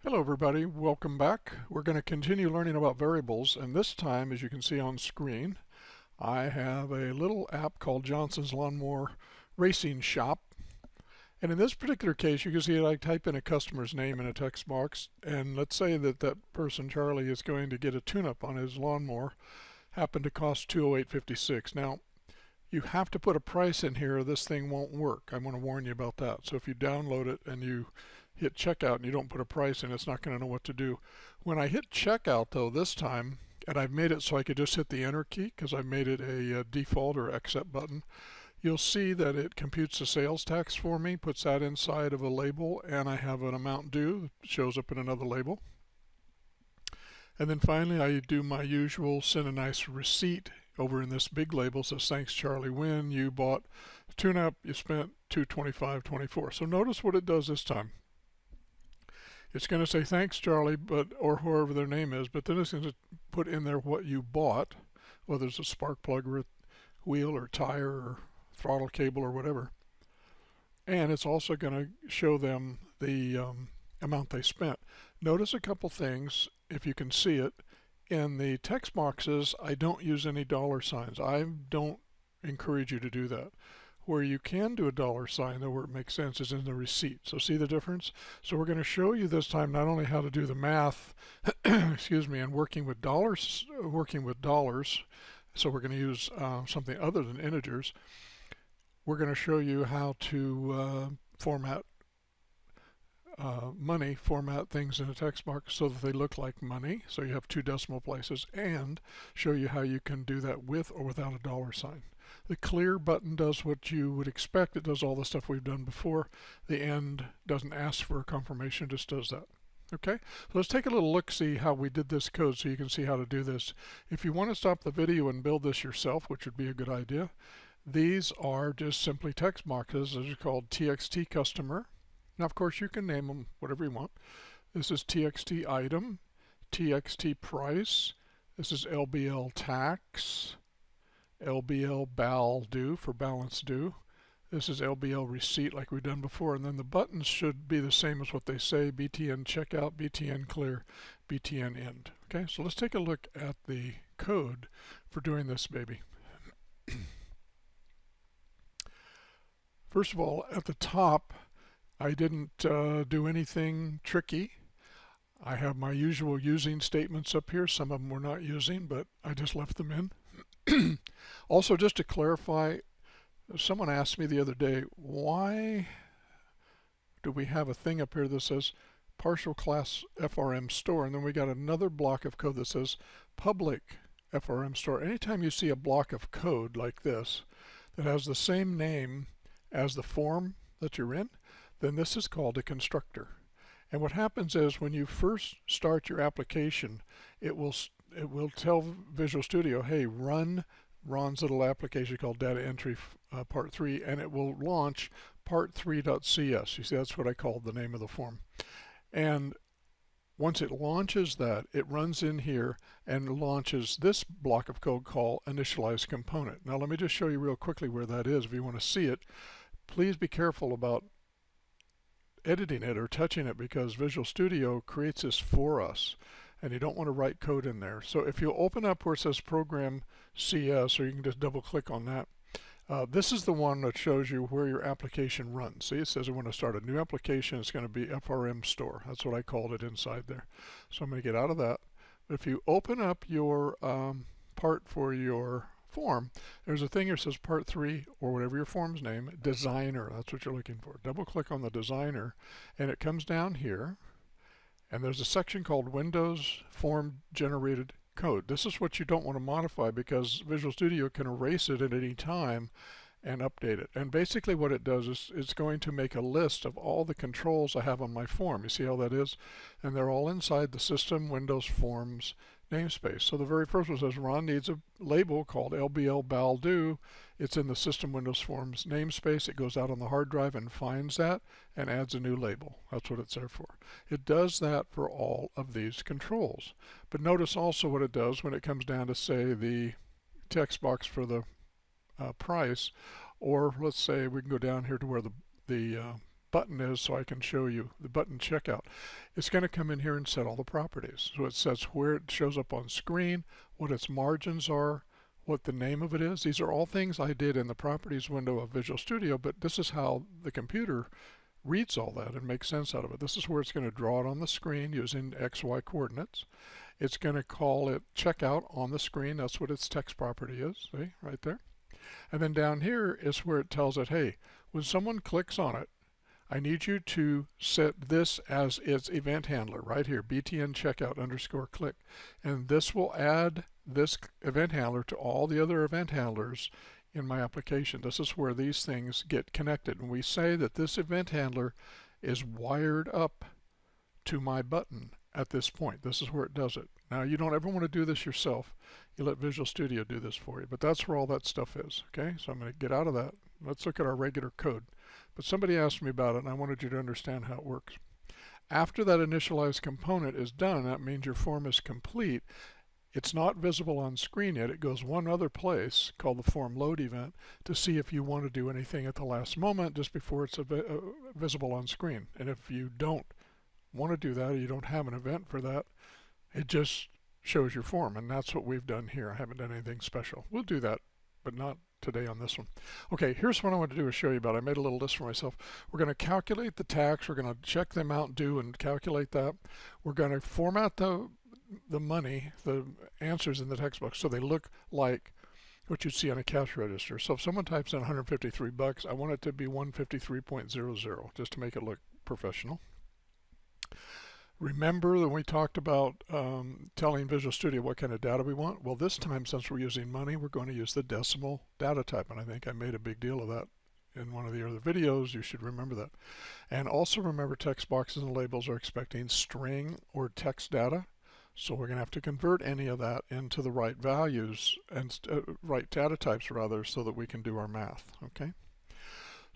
Hello everybody, welcome back. We're going to continue learning about variables, and this time, as you can see on screen, I have a little app called Johnson's Lawnmower Racing Shop. And in this particular case, you can see I type in a customer's name in a text box, and let's say that that person, Charlie, is going to get a tune-up on his lawnmower, happened to cost $208.56. Now, you have to put a price in here or this thing won't work. I want to warn you about that. So if you download it and you hit checkout and you don't put a price in, it's not going to know what to do. When I hit checkout though this time, and I've made it so I could just hit the enter key because I've made it a default or accept button, you'll see that it computes the sales tax for me, puts that inside of a label, and I have an amount due that shows up in another label. And then finally I do my usual send a nice receipt over in this big label. Says thanks Charlie Wynn, you bought a tune-up, you spent $225.24. So notice what it does this time. It's going to say thanks Charlie, or whoever their name is, but then it's going to put in there what you bought, whether it's a spark plug or a wheel or tire or throttle cable or whatever. And it's also going to show them the amount they spent. Notice a couple things, if you can see it. In the text boxes, I don't use any dollar signs. I don't encourage you to do that. Where you can do a dollar sign, though, where it makes sense, is in the receipt. So see the difference? So we're going to show you this time not only how to do the math, excuse me, and working with dollars. So we're going to use something other than integers. We're going to show you how to format money, format things in a text box so that they look like money. So you have two decimal places, and show you how you can do that with or without a dollar sign. The clear button does what you would expect. It does all the stuff we've done before. The end doesn't ask for a confirmation, just does that. Okay, so let's take a little look, see how we did this code so you can see how to do this. If you want to stop the video and build this yourself, which would be a good idea, these are just simply text boxes. Those are called TXT customer. Now, of course, you can name them whatever you want. This is TXT item, TXT price. This is LBL tax, LBL BAL due for balance due. This is LBL receipt like we've done before. And then the buttons should be the same as what they say: BTN checkout, BTN clear, BTN end. Okay, so let's take a look at the code for doing this baby. First of all, at the top, I didn't do anything tricky. I have my usual using statements up here. Some of them we're not using, but I just left them in. Also, just to clarify, someone asked me the other day, why do we have a thing up here that says partial class FRM store, and then we got another block of code that says public FRM store. Anytime you see a block of code like this that has the same name as the form that you're in, then this is called a constructor. And what happens is when you first start your application, it will tell Visual Studio, hey, run Ron's little application called Data Entry Part 3, and it will launch part3.cs. You see, that's what I called the name of the form. And once it launches that, it runs in here and launches this block of code called initialize component. Now let me just show you real quickly where that is if you want to see it. Please be careful about editing it or touching it because Visual Studio creates this for us, and you don't want to write code in there. So if you open up where it says program CS, or you can just double click on that, this is the one that shows you where your application runs. See, it says we want to start a new application. It's going to be FRM store. That's what I called it inside there. So I'm going to get out of that. But if you open up your part for your form, there's a thing here that says part 3, or whatever your form's name, designer. That's what you're looking for. Double click on the designer, and it comes down here, and there's a section called Windows Form Generated Code. This is what you don't want to modify because Visual Studio can erase it at any time and update it. And basically what it does is it's going to make a list of all the controls I have on my form. You see how that is? And they're all inside the System Windows Forms namespace. So the very first one says Ron needs a label called LBL BAL due. It's in the System Windows Forms namespace. It goes out on the hard drive and finds that and adds a new label. That's what it's there for. It does that for all of these controls. But notice also what it does when it comes down to, say, the text box for the price, or let's say we can go down here to where the button is so I can show you the button checkout. It's going to come in here and set all the properties. So it says where it shows up on screen, what its margins are, what the name of it is. These are all things I did in the properties window of Visual Studio, but this is how the computer reads all that and makes sense out of it. This is where it's going to draw it on the screen using XY coordinates. It's going to call it checkout on the screen. That's what its text property is. See, right there. And then down here is where it tells it, hey, when someone clicks on it, I need you to set this as its event handler right here, btn checkout underscore click. And this will add this event handler to all the other event handlers in my application. This is where these things get connected. And we say that this event handler is wired up to my button at this point. This is where it does it. Now, you don't ever want to do this yourself. You let Visual Studio do this for you. But that's where all that stuff is. Okay, so I'm going to get out of that. Let's look at our regular code. But somebody asked me about it, and I wanted you to understand how it works. After that initialized component is done, that means your form is complete. It's not visible on screen yet. It goes one other place called the form load event to see if you want to do anything at the last moment just before it's visible on screen. And if you don't want to do that, or you don't have an event for that, it just shows your form. And that's what we've done here. I haven't done anything special. We'll do that, but not today on this one. Okay, here's what I want to do is show you about. I made a little list for myself. We're going to calculate the tax. We're going to check the amount due and calculate that. We're going to format the money, the answers in the text box, so they look like what you'd see on a cash register. So if someone types in 153 bucks, I want it to be 153.00 just to make it look professional. Remember that we talked about telling Visual Studio what kind of data we want? Well, this time, since we're using money, we're going to use the decimal data type, and I think I made a big deal of that in one of the other videos. You should remember that. And also remember, text boxes and labels are expecting string or text data, so we're going to have to convert any of that into the right values and right data types rather, so that we can do our math. Okay.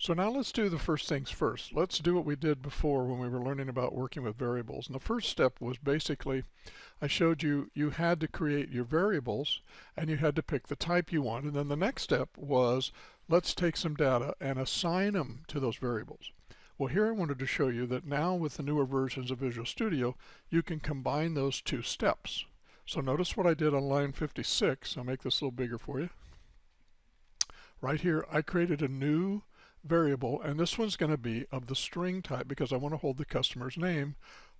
So now let's do the first things first. Let's do what we did before when we were learning about working with variables. And the first step was basically, I showed you, you had to create your variables and you had to pick the type you want. And then the next step was, let's take some data and assign them to those variables. Well, here I wanted to show you that now with the newer versions of Visual Studio, you can combine those two steps. So notice what I did on line 56. I'll make this a little bigger for you. Right here, I created a new variable, and this one's going to be of the string type because I want to hold the customer's name.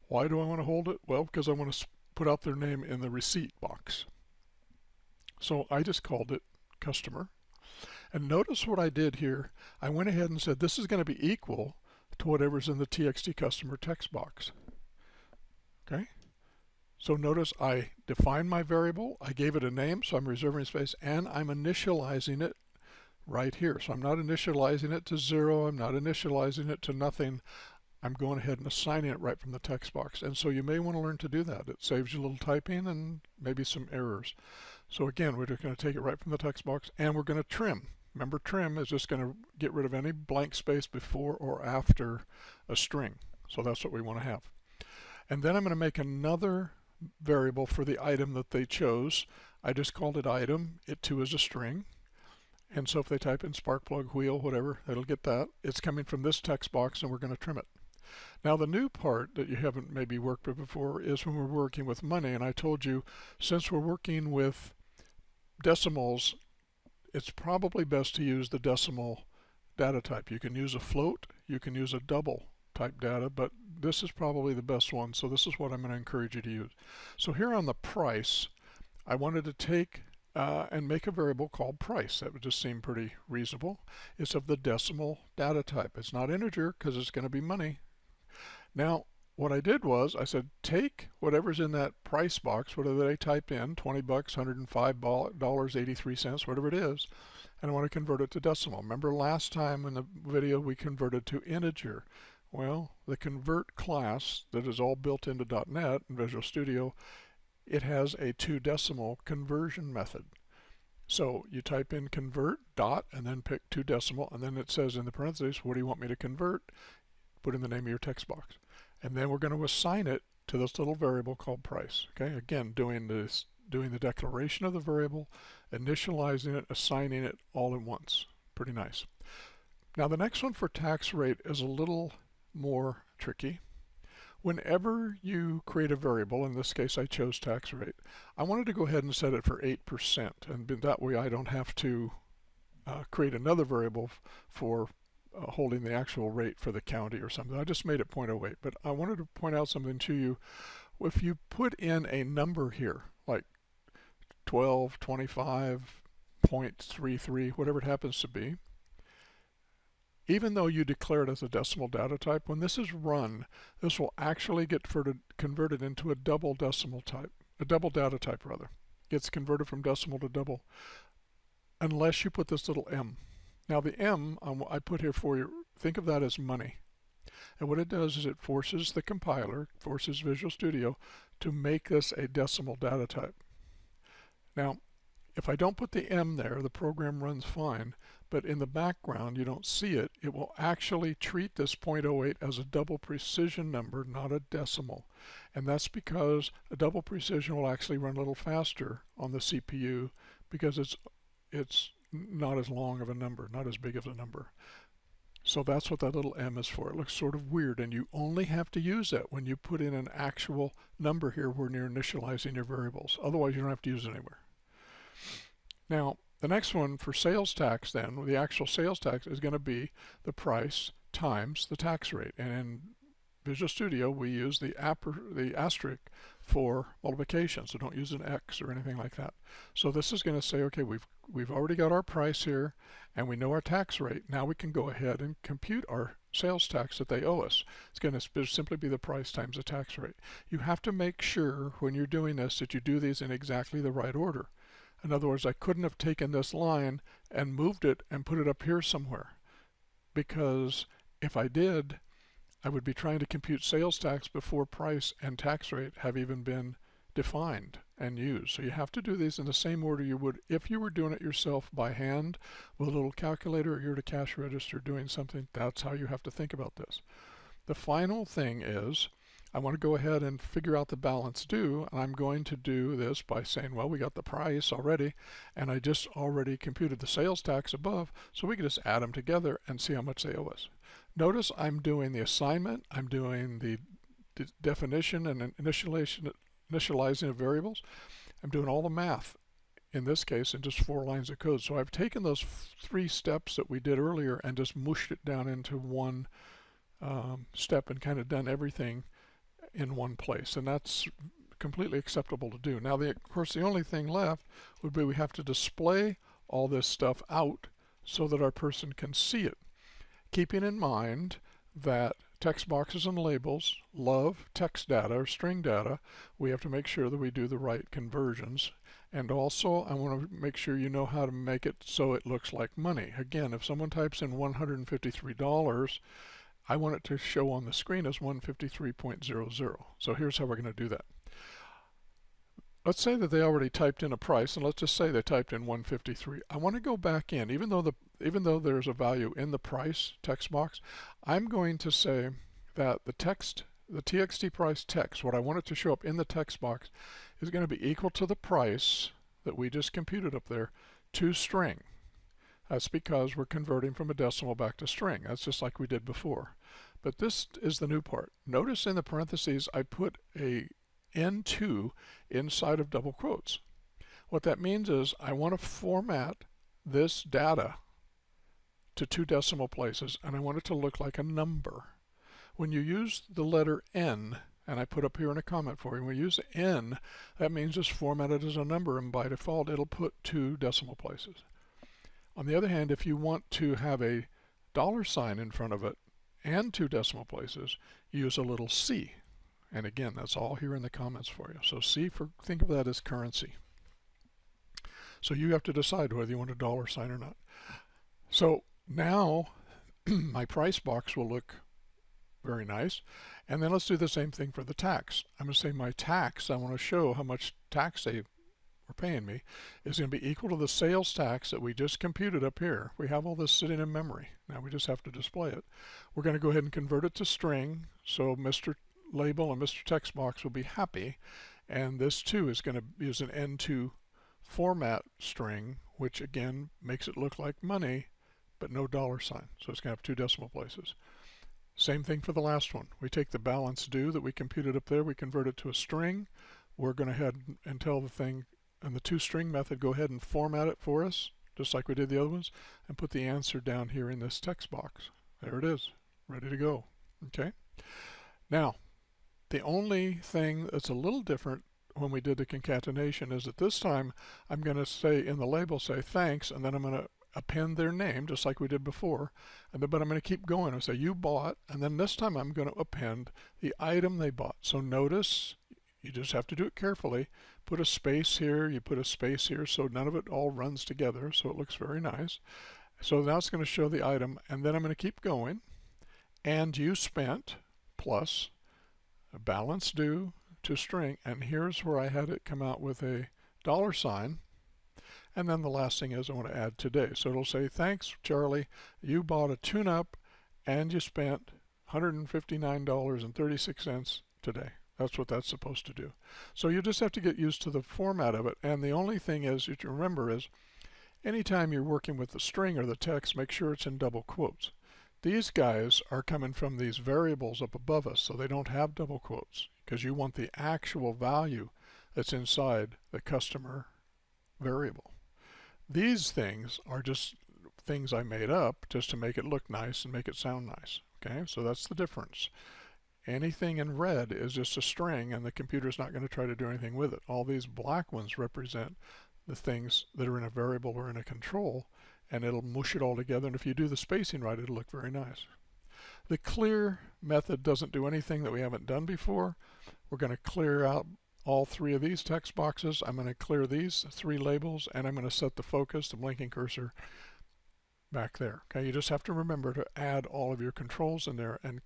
Why do I want to hold it? Well, because I want to put out their name in the receipt box. So I just called it customer. And notice what I did here. I went ahead and said this is going to be equal to whatever's in the TXT customer text box. Okay? So notice I defined my variable, I gave it a name, so I'm reserving space, and I'm initializing it right here. So I'm not initializing it to 0, I'm not initializing it to nothing. I'm going ahead and assigning it right from the text box. And so you may want to learn to do that. It saves you a little typing and maybe some errors. So again, we're just going to take it right from the text box and we're going to trim. Remember, trim is just going to get rid of any blank space before or after a string. So that's what we want to have. And then I'm going to make another variable for the item that they chose. I just called it item. It too is a string. And so if they type in spark plug, wheel, whatever, it'll get that. It's coming from this text box and we're going to trim it. Now the new part that you haven't maybe worked with before is when we're working with money. And I told you, since we're working with decimals, it's probably best to use the decimal data type. You can use a float, you can use a double type data, but this is probably the best one. So this is what I'm going to encourage you to use. So here on the price, I wanted to take and make a variable called price. That would just seem pretty reasonable. It's of the decimal data type. It's not integer because it's going to be money. Now, what I did was I said, take whatever's in that price box, whatever they type in, 20 bucks, $105.83, whatever it is, and I want to convert it to decimal. Remember last time in the video we converted to integer. Well, the convert class that is all built into .NET and Visual Studio, it has a 2 decimal conversion method. So you type in convert dot and then pick 2 decimal, and then it says in the parentheses, what do you want me to convert? Put in the name of your text box. And then we're going to assign it to this little variable called price. Okay, again, doing the declaration of the variable, initializing it, assigning it all at once. Pretty nice. Now the next one for tax rate is a little more tricky. Whenever you create a variable, in this case I chose tax rate, I wanted to go ahead and set it for 8%, and that way I don't have to create another variable for holding the actual rate for the county or something. I just made it 0.08, but I wanted to point out something to you. If you put in a number here, like 12, 25, 0.33, whatever it happens to be, even though you declare it as a decimal data type, when this is run, this will actually get converted into a double decimal type, a double data type rather. Gets converted from decimal to double, unless you put this little M. Now the M I put here for you, think of that as money. And what it does is it forces the compiler, forces Visual Studio to make this a decimal data type. Now, if I don't put the M there, the program runs fine, but in the background you don't see it. It will actually treat this 0.08 as a double precision number, not a decimal. And that's because a double precision will actually run a little faster on the CPU because it's not as long of a number, not as big of a number. So that's what that little M is for. It looks sort of weird, and you only have to use that when you put in an actual number here when you're initializing your variables. Otherwise you don't have to use it anywhere. Now, the next one for sales tax then, the actual sales tax is going to be the price times the tax rate. And in Visual Studio, we use the asterisk for multiplication, so don't use an X or anything like that. So this is going to say, okay, we've already got our price here, and we know our tax rate. Now we can go ahead and compute our sales tax that they owe us. It's going to simply be the price times the tax rate. You have to make sure when you're doing this that you do these in exactly the right order. In other words, I couldn't have taken this line and moved it and put it up here somewhere, because if I did, I would be trying to compute sales tax before price and tax rate have even been defined and used. So you have to do these in the same order you would if you were doing it yourself by hand with a little calculator, or you're at a cash register doing something. That's how you have to think about this. The final thing is, I want to go ahead and figure out the balance due, and I'm going to do this by saying, well, we got the price already, and I just already computed the sales tax above, so we can just add them together and see how much they owe us. Notice I'm doing the assignment, I'm doing the definition and initializing of variables. I'm doing all the math, in this case, in just 4 lines of code. So I've taken those 3 steps that we did earlier and just mushed it down into one step and kind of done everything in one place, and that's completely acceptable to do. Now, of course, the only thing left would be we have to display all this stuff out so that our person can see it, keeping in mind that text boxes and labels love text data or string data. We have to make sure that we do the right conversions, and also I want to make sure you know how to make it so it looks like money. Again, if someone types in $153, I want it to show on the screen as 153.00. So here's how we're going to do that. Let's say that they already typed in a price, and let's just say they typed in 153. I want to go back in, even though there's a value in the price text box, I'm going to say that the txt price text, what I want it to show up in the text box, is going to be equal to the price that we just computed up there to string. That's because we're converting from a decimal back to string. That's just like we did before. But this is the new part. Notice in the parentheses I put a N2 inside of double quotes. What that means is I want to format this data to 2 decimal places, and I want it to look like a number. When you use the letter N, and I put up here in a comment for you, when we use N, that means it's formatted as a number, and by default it'll put 2 decimal places. On the other hand, if you want to have a $sign in front of it and 2 decimal places, use a little C. And again, that's all here in the comments for you. So C, think of that as currency. So you have to decide whether you want a $sign or not. So now my price box will look very nice. And then let's do the same thing for the tax. I'm going to say my tax, I want to show how much tax they were paying me, is going to be equal to the sales tax that we just computed up here. We have all this sitting in memory. Now we just have to display it. We're going to go ahead and convert it to string, so Mr. Label and Mr. Text Box will be happy, and this too is going to use an N2 format string, which again makes it look like money but no $sign, so it's going to have 2 decimal places. Same thing for the last one. We take the balance due that we computed up there, we convert it to a string. We're going to head and tell the thing and the toString method go ahead and format it for us, just like we did the other ones, and put the answer down here in this text box. There it is, ready to go. Okay. Now, the only thing that's a little different when we did the concatenation is that this time I'm going to say in the label, say thanks, and then I'm going to append their name just like we did before, but I'm going to keep going and say you bought, and then this time I'm going to append the item they bought. So notice you just have to do it carefully. Put a space here, you put a space here, so none of it all runs together, so it looks very nice. So now it's going to show the item, and then I'm going to keep going, and you spent plus a balance due to string, and here's where I had it come out with a $sign. And then the last thing is I want to add today. So it'll say, thanks, Charlie, you bought a tune-up and you spent $159.36 today. That's what that's supposed to do. So you just have to get used to the format of it. And the only thing is, you should remember is, anytime you're working with the string or the text, make sure it's in double quotes. These guys are coming from these variables up above us, so they don't have double quotes, because you want the actual value that's inside the customer variable. These things are just things I made up just to make it look nice and make it sound nice. Okay, so that's the difference. Anything in red is just a string, and the computer's not going to try to do anything with it. All these black ones represent the things that are in a variable or in a control, and it'll mush it all together, and if you do the spacing right, it'll look very nice. The clear method doesn't do anything that we haven't done before. We're going to clear out all three of these text boxes. I'm going to clear these three labels, and I'm going to set the focus, the blinking cursor, back there. Okay, you just have to remember to add all of your controls in there, and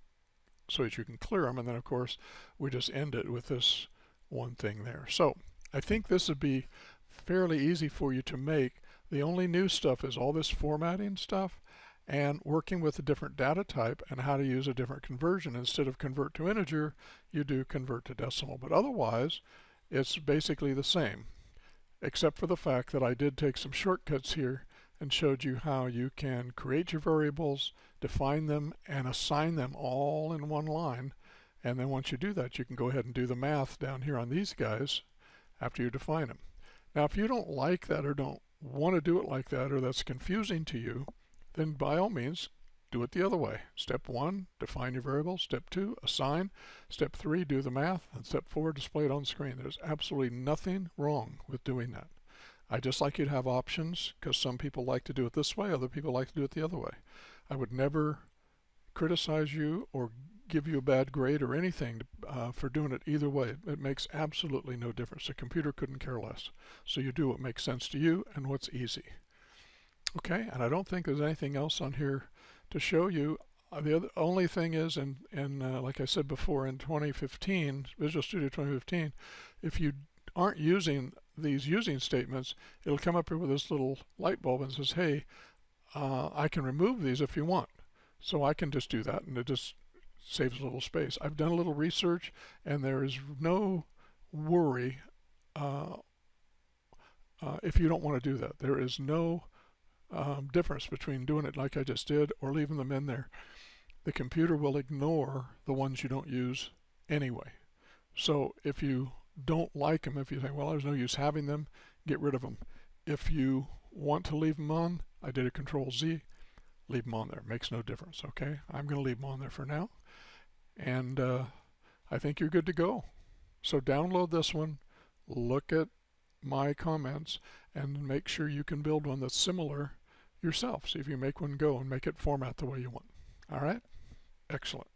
so that you can clear them, and then of course we just end it with this one thing there. So I think this would be fairly easy for you to make. The only new stuff is all this formatting stuff and working with a different data type and how to use a different conversion. Instead of convert to integer, you do convert to decimal. But otherwise, it's basically the same, except for the fact that I did take some shortcuts here and showed you how you can create your variables, define them, and assign them all in one line. And then once you do that, you can go ahead and do the math down here on these guys after you define them. Now, if you don't like that or don't want to do it like that, or that's confusing to you, then by all means do it the other way. Step 1, define your variable. Step 2, assign. Step 3, do the math. And step 4, display it on screen. There's absolutely nothing wrong with doing that. I just like you to have options, because some people like to do it this way, other people like to do it the other way. I would never criticize you or give you a bad grade or anything for doing it either way. It makes absolutely no difference. The computer couldn't care less. So you do what makes sense to you and what's easy. Okay, and I don't think there's anything else on here to show you. The only thing is, like I said before, in 2015, Visual Studio 2015, if you aren't using these using statements, it'll come up here with this little light bulb and says, hey, I can remove these if you want. So I can just do that, and it just saves a little space. I've done a little research, and there is no worry if you don't want to do that. There is no difference between doing it like I just did or leaving them in there. The computer will ignore the ones you don't use anyway. So if you don't like them, if you think, well, there's no use having them, get rid of them. If you want to leave them on, I did a Control-Z, leave them on there. Makes no difference, okay? I'm going to leave them on there for now. And I think you're good to go. So download this one, look at my comments, and make sure you can build one that's similar yourself. See if you make one go and make it format the way you want. All right? Excellent.